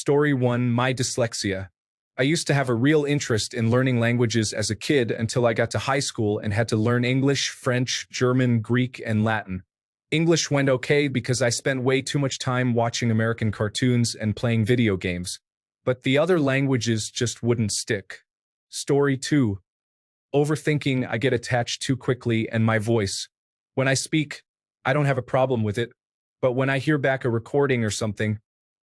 Story 1, My Dyslexia. I used to have a real interest in learning languages as a kid until I got to high school and had to learn English, French, German, Greek, and Latin. English went okay because I spent way too much time watching American cartoons and playing video games. But the other languages just wouldn't stick. Story 2. Overthinking, I get attached too quickly, and my voice. When I speak, I don't have a problem with it, but when I hear back a recording or something,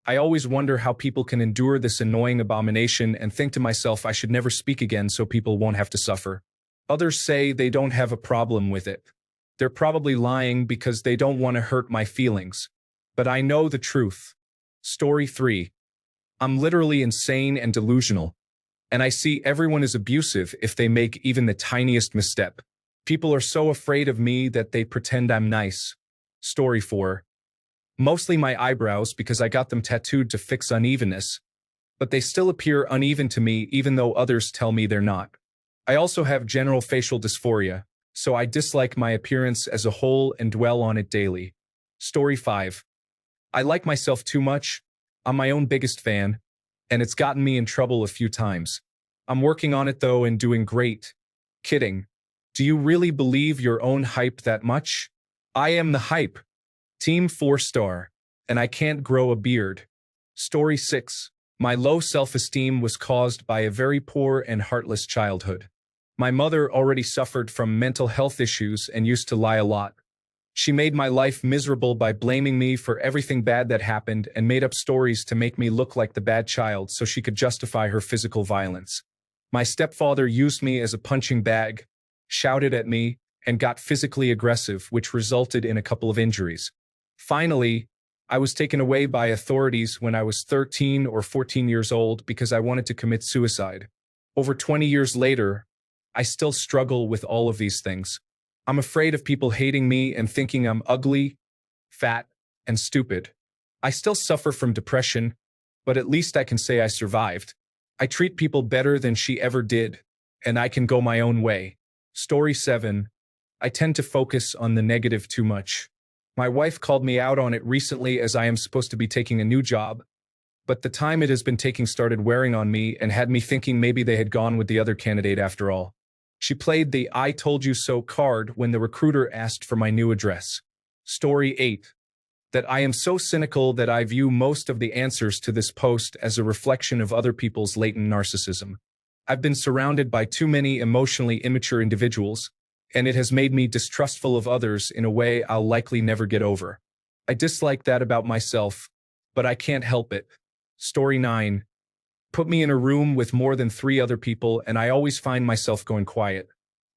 I always wonder how people can endure this annoying abomination and think to myself I should never speak again so people won't have to suffer. Others say they don't have a problem with it. They're probably lying because they don't want to hurt my feelings. But I know the truth. Story 3. I'm literally insane and delusional, and I see everyone as abusive if they make even the tiniest misstep. People are so afraid of me that they pretend I'm nice. Story 4. Mostly my eyebrows because I got them tattooed to fix unevenness, but they still appear uneven to me even though others tell me they're not. I also have general facial dysphoria, so I dislike my appearance as a whole and dwell on it daily. Story 5. I like myself too much. I'm my own biggest fan, and it's gotten me in trouble a few times. I'm working on it though and doing great. Kidding. Do you really believe your own hype that much? I am the hype. Team 4-star, and I can't grow a beard. Story 6. My low self-esteem was caused by a very poor and heartless childhood. My mother already suffered from mental health issues and used to lie a lot. She made my life miserable by blaming me for everything bad that happened and made up stories to make me look like the bad child so she could justify her physical violence. My stepfather used me as a punching bag, shouted at me, and got physically aggressive, which resulted in a couple of injuries. Finally, I was taken away by authorities when I was 13 or 14 years old because I wanted to commit suicide. Over 20 years later, I still struggle with all of these things. I'm afraid of people hating me and thinking I'm ugly, fat, and stupid. I still suffer from depression, but at least I can say I survived. I treat people better than she ever did, and I can go my own way. Story 7. I tend to focus on the negative too much. My wife called me out on it recently as I am supposed to be taking a new job, but the time it has been taking started wearing on me and had me thinking maybe they had gone with the other candidate after all. She played the "I told you so" card when the recruiter asked for my new address. Story 8. That I am so cynical that I view most of the answers to this post as a reflection of other people's latent narcissism. I've been surrounded by too many emotionally immature individuals, and it has made me distrustful of others in a way I'll likely never get over. I dislike that about myself, but I can't help it. Story 9. Put me in a room with more than 3 other people and I always find myself going quiet.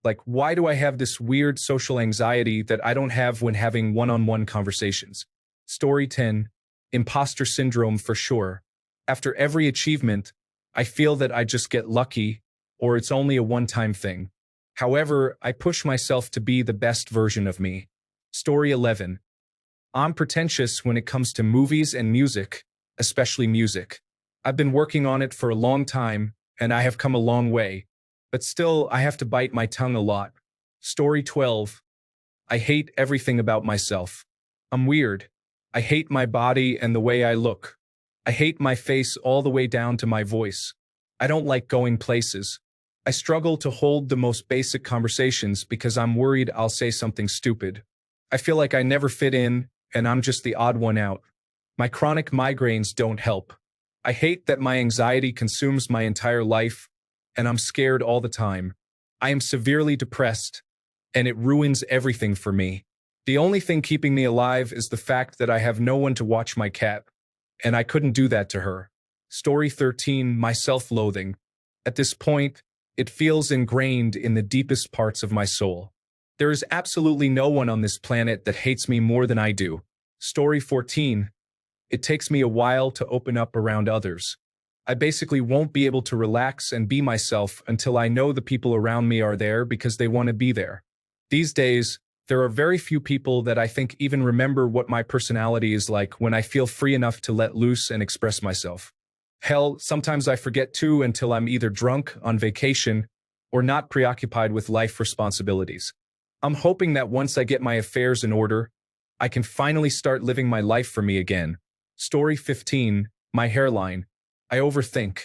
Like, why do I have this weird social anxiety that I don't have when having one-on-one conversations? Story 10. Imposter syndrome for sure. After every achievement, I feel that I just get lucky, or it's only a one-time thing. However, I push myself to be the best version of me. Story 11. I'm pretentious when it comes to movies and music, especially music. I've been working on it for a long time, and I have come a long way, but still I have to bite my tongue a lot. Story 12. I hate everything about myself. I'm weird. I hate my body and the way I look. I hate my face all the way down to my voice. I don't like going places. I struggle to hold the most basic conversations because I'm worried I'll say something stupid. I feel like I never fit in, and I'm just the odd one out. My chronic migraines don't help. I hate that my anxiety consumes my entire life, and I'm scared all the time. I am severely depressed, and it ruins everything for me. The only thing keeping me alive is the fact that I have no one to watch my cat, and I couldn't do that to her. Story 13. My self-loathing. At this point, it feels ingrained in the deepest parts of my soul. There is absolutely no one on this planet that hates me more than I do. Story 14. It takes me a while to open up around others. I basically won't be able to relax and be myself until I know the people around me are there because they want to be there. These days, there are very few people that I think even remember what my personality is like when I feel free enough to let loose and express myself. Hell, sometimes I forget too until I'm either drunk, on vacation, or not preoccupied with life responsibilities. I'm hoping that once I get my affairs in order, I can finally start living my life for me again. Story 15. My hairline. I overthink.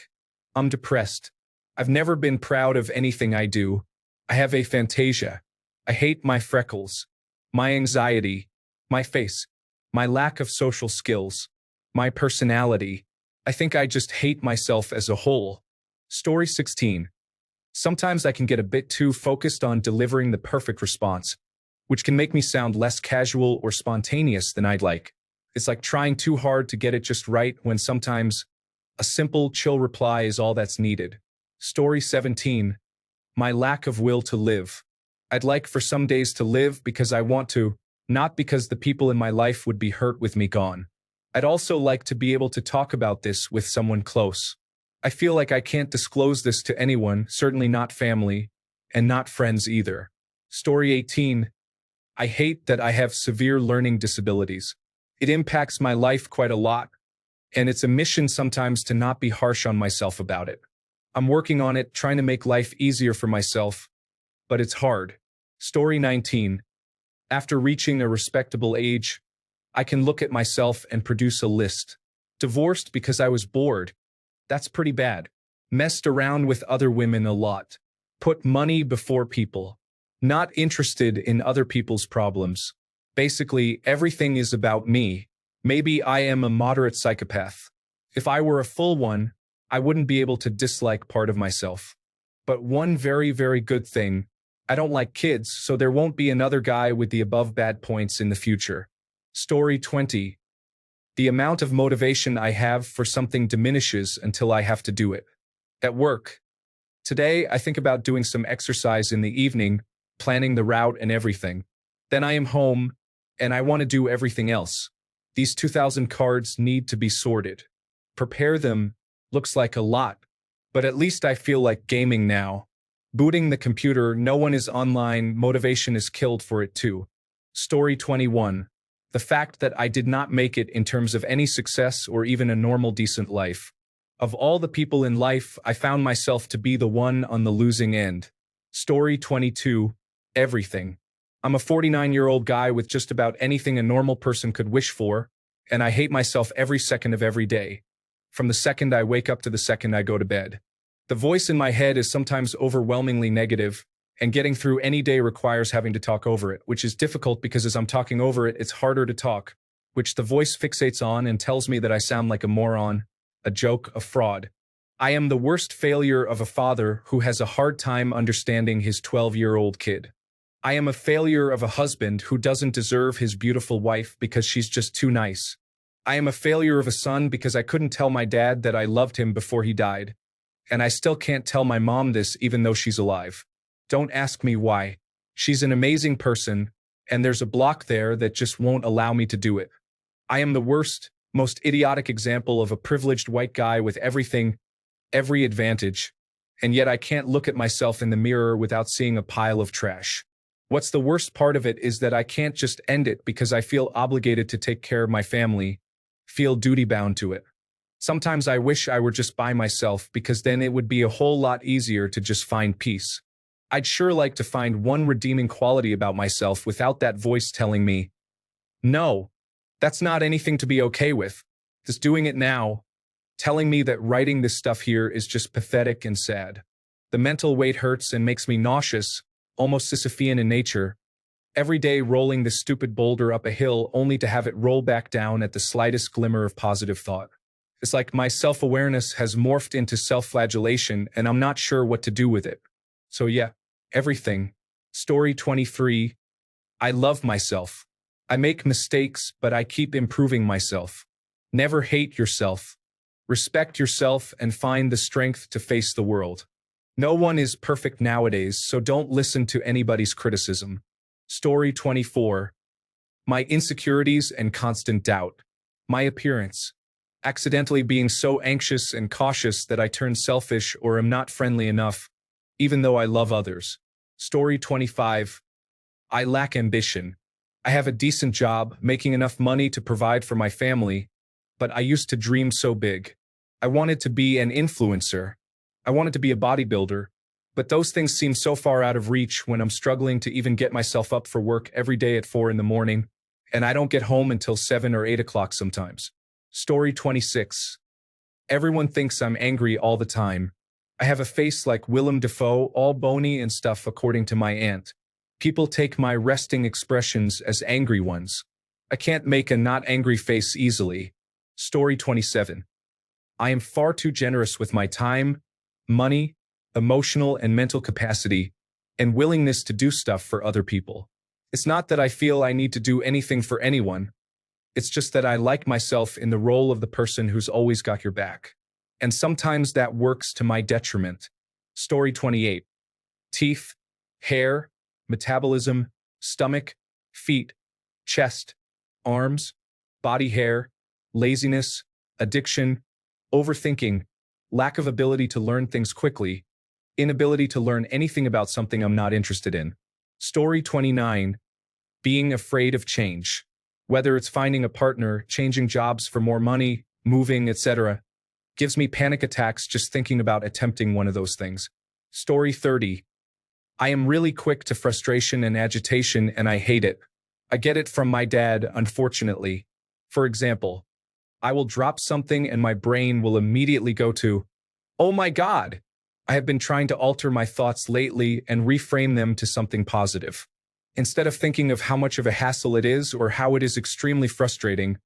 I'm depressed. I've never been proud of anything I do. I have aphantasia. I hate my freckles. My anxiety. My face. My lack of social skills. My personality. I think I just hate myself as a whole. Story 16. Sometimes I can get a bit too focused on delivering the perfect response, which can make me sound less casual or spontaneous than I'd like. It's like trying too hard to get it just right when sometimes a simple, chill reply is all that's needed. Story 17. My lack of will to live. I'd like for some days to live because I want to, not because the people in my life would be hurt with me gone. I'd also like to be able to talk about this with someone close. I feel like I can't disclose this to anyone, certainly not family, and not friends either. Story 18. I hate that I have severe learning disabilities. It impacts my life quite a lot, and it's a mission sometimes to not be harsh on myself about it. I'm working on it, trying to make life easier for myself, but it's hard. Story 19. After reaching a respectable age, I can look at myself and produce a list. Divorced because I was bored. That's pretty bad. Messed around with other women a lot. Put money before people. Not interested in other people's problems. Basically, everything is about me. Maybe I am a moderate psychopath. If I were a full one, I wouldn't be able to dislike part of myself. But one very, very good thing, I don't like kids, so there won't be another guy with the above bad points in the future. Story 20. The amount of motivation I have for something diminishes until I have to do it. At work. Today, I think about doing some exercise in the evening, planning the route and everything. Then I am home, and I want to do everything else. These 2,000 cards need to be sorted. Prepare them looks like a lot, but at least I feel like gaming now. Booting the computer, no one is online, motivation is killed for it too. Story 21. The fact that I did not make it in terms of any success or even a normal decent life. Of all the people in life, I found myself to be the one on the losing end. Story 22. Everything. I'm a 49-year-old guy with just about anything a normal person could wish for, and I hate myself every second of every day. From the second I wake up to the second I go to bed. The voice in my head is sometimes overwhelmingly negative, and getting through any day requires having to talk over it, which is difficult because as I'm talking over it, it's harder to talk, which the voice fixates on and tells me that I sound like a moron, a joke, a fraud. I am the worst failure of a father who has a hard time understanding his 12-year-old kid. I am a failure of a husband who doesn't deserve his beautiful wife because she's just too nice. I am a failure of a son because I couldn't tell my dad that I loved him before he died. And I still can't tell my mom this even though she's alive. Don't ask me why. She's an amazing person, and there's a block there that just won't allow me to do it. I am the worst, most idiotic example of a privileged white guy with everything, every advantage, and yet I can't look at myself in the mirror without seeing a pile of trash. What's the worst part of it is that I can't just end it because I feel obligated to take care of my family, feel duty-bound to it. Sometimes I wish I were just by myself because then it would be a whole lot easier to just find peace. I'd sure like to find one redeeming quality about myself without that voice telling me, no, that's not anything to be okay with. Just doing it now, telling me that writing this stuff here is just pathetic and sad. The mental weight hurts and makes me nauseous, almost Sisyphean in nature. Every day rolling this stupid boulder up a hill only to have it roll back down at the slightest glimmer of positive thought. It's like my self-awareness has morphed into self-flagellation and I'm not sure what to do with it. So yeah, everything. Story 23. I love myself. I make mistakes, but I keep improving myself. Never hate yourself. Respect yourself and find the strength to face the world. No one is perfect nowadays, so don't listen to anybody's criticism. Story 24. My insecurities and constant doubt. My appearance. Accidentally being so anxious and cautious that I turn selfish or am not friendly enough, even though I love others. Story 25. I lack ambition. I have a decent job, making enough money to provide for my family, but I used to dream so big. I wanted to be an influencer. I wanted to be a bodybuilder, but those things seem so far out of reach when I'm struggling to even get myself up for work every day at 4 in the morning, and I don't get home until 7 or 8 o'clock sometimes. Story 26. Everyone thinks I'm angry all the time. I have a face like Willem Dafoe, all bony and stuff according to my aunt. People take my resting expressions as angry ones. I can't make a not angry face easily. Story 27. I am far too generous with my time, money, emotional and mental capacity, and willingness to do stuff for other people. It's not that I feel I need to do anything for anyone. It's just that I like myself in the role of the person who's always got your back. And sometimes that works to my detriment. Story 28. Teeth, hair, metabolism, stomach, feet, chest, arms, body hair, laziness, addiction, overthinking, lack of ability to learn things quickly, inability to learn anything about something I'm not interested in. Story 29. Being afraid of change. Whether it's finding a partner, changing jobs for more money, moving, etc., gives me panic attacks just thinking about attempting one of those things. Story 30. I am really quick to frustration and agitation and I hate it. I get it from my dad, unfortunately. For example, I will drop something and my brain will immediately go to, oh my God. I have been trying to alter my thoughts lately and reframe them to something positive. Instead of thinking of how much of a hassle it is or how it is extremely frustrating,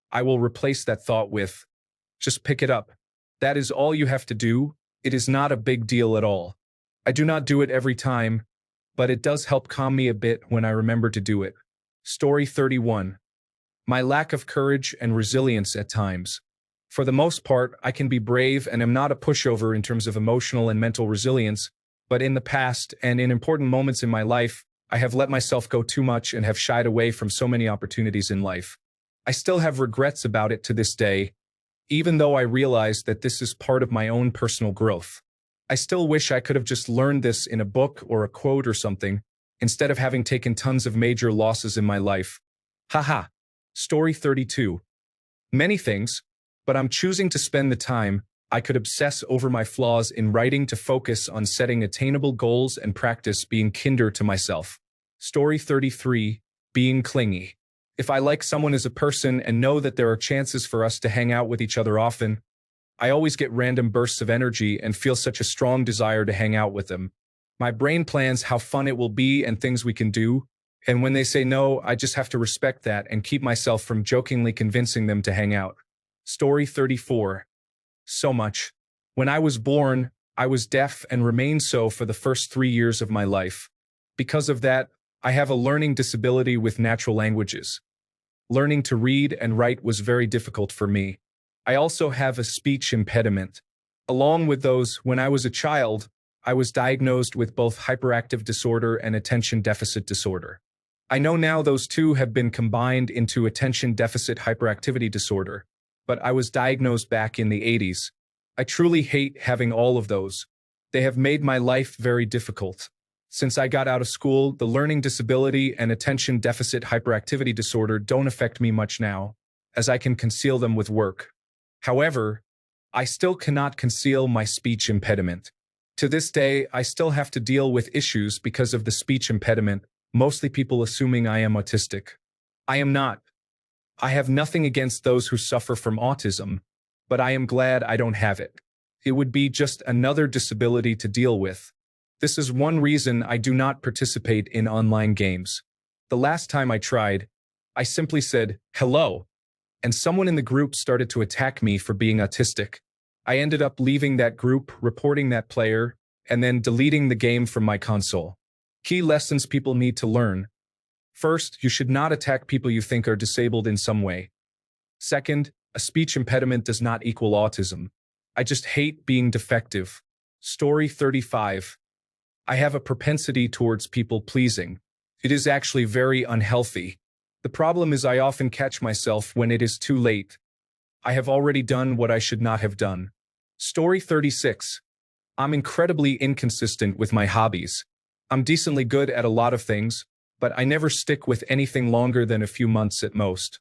I will replace that thought with, just pick it up. That is all you have to do. It is not a big deal at all. I do not do it every time, but it does help calm me a bit when I remember to do it. Story 31. My lack of courage and resilience at times. For the most part, I can be brave and am not a pushover in terms of emotional and mental resilience, but in the past and in important moments in my life, I have let myself go too much and have shied away from so many opportunities in life. I still have regrets about it to this day, even though I realize that this is part of my own personal growth. I still wish I could have just learned this in a book or a quote or something, instead of having taken tons of major losses in my life. Haha. Story 32. Many things, but I'm choosing to spend the time I could obsess over my flaws in writing to focus on setting attainable goals and practice being kinder to myself. Story 33. Being clingy. If I like someone as a person and know that there are chances for us to hang out with each other often, I always get random bursts of energy and feel such a strong desire to hang out with them. My brain plans how fun it will be and things we can do, and when they say no, I just have to respect that and keep myself from jokingly convincing them to hang out. Story 34. So much. When I was born, I was deaf and remained so for the first 3 years of my life. Because of that, I have a learning disability with natural languages. Learning to read and write was very difficult for me. I also have a speech impediment. Along with those, when I was a child, I was diagnosed with both hyperactive disorder and attention deficit disorder. I know now those two have been combined into attention deficit hyperactivity disorder, but I was diagnosed back in the 80s. I truly hate having all of those. They have made my life very difficult. Since I got out of school, the learning disability and attention deficit hyperactivity disorder don't affect me much now, as I can conceal them with work. However, I still cannot conceal my speech impediment. To this day, I still have to deal with issues because of the speech impediment, mostly people assuming I am autistic. I am not. I have nothing against those who suffer from autism, but I am glad I don't have it. It would be just another disability to deal with. This is one reason I do not participate in online games. The last time I tried, I simply said, hello, and someone in the group started to attack me for being autistic. I ended up leaving that group, reporting that player, and then deleting the game from my console. Key lessons people need to learn. First, you should not attack people you think are disabled in some way. Second, a speech impediment does not equal autism. I just hate being defective. Story 35. I have a propensity towards people pleasing. It is actually very unhealthy. The problem is I often catch myself when it is too late. I have already done what I should not have done. Story 36. I'm incredibly inconsistent with my hobbies. I'm decently good at a lot of things, but I never stick with anything longer than a few months at most.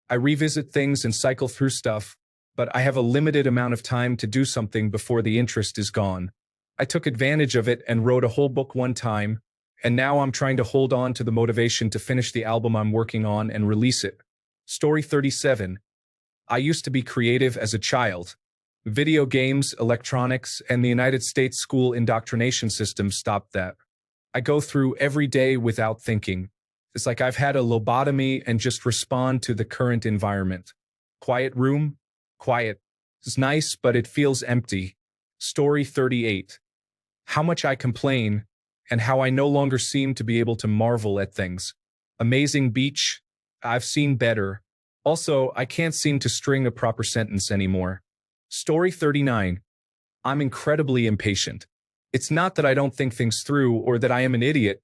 I revisit things and cycle through stuff, but I have a limited amount of time to do something before the interest is gone. I took advantage of it and wrote a whole book one time, and now I'm trying to hold on to the motivation to finish the album I'm working on and release it. Story 37. I used to be creative as a child. Video games, electronics, and the United States school indoctrination system stopped that. I go through every day without thinking. It's like I've had a lobotomy and just respond to the current environment. Quiet room? Quiet. It's nice, but it feels empty. Story 38. How much I complain, and how I no longer seem to be able to marvel at things. Amazing beach? I've seen better. Also, I can't seem to string a proper sentence anymore. Story 39. I'm incredibly impatient. It's not that I don't think things through or that I am an idiot.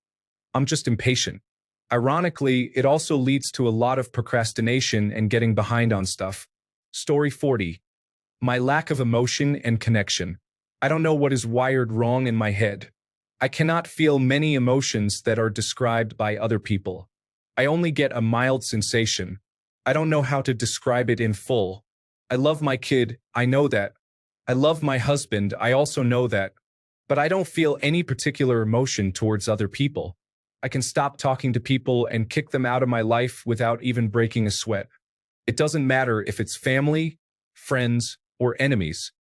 I'm just impatient. Ironically, it also leads to a lot of procrastination and getting behind on stuff. Story 40. My lack of emotion and connection. I don't know what is wired wrong in my head. I cannot feel many emotions that are described by other people. I only get a mild sensation. I don't know how to describe it in full. I love my kid, I know that. I love my husband, I also know that. But I don't feel any particular emotion towards other people. I can stop talking to people and kick them out of my life without even breaking a sweat. It doesn't matter if it's family, friends, or enemies.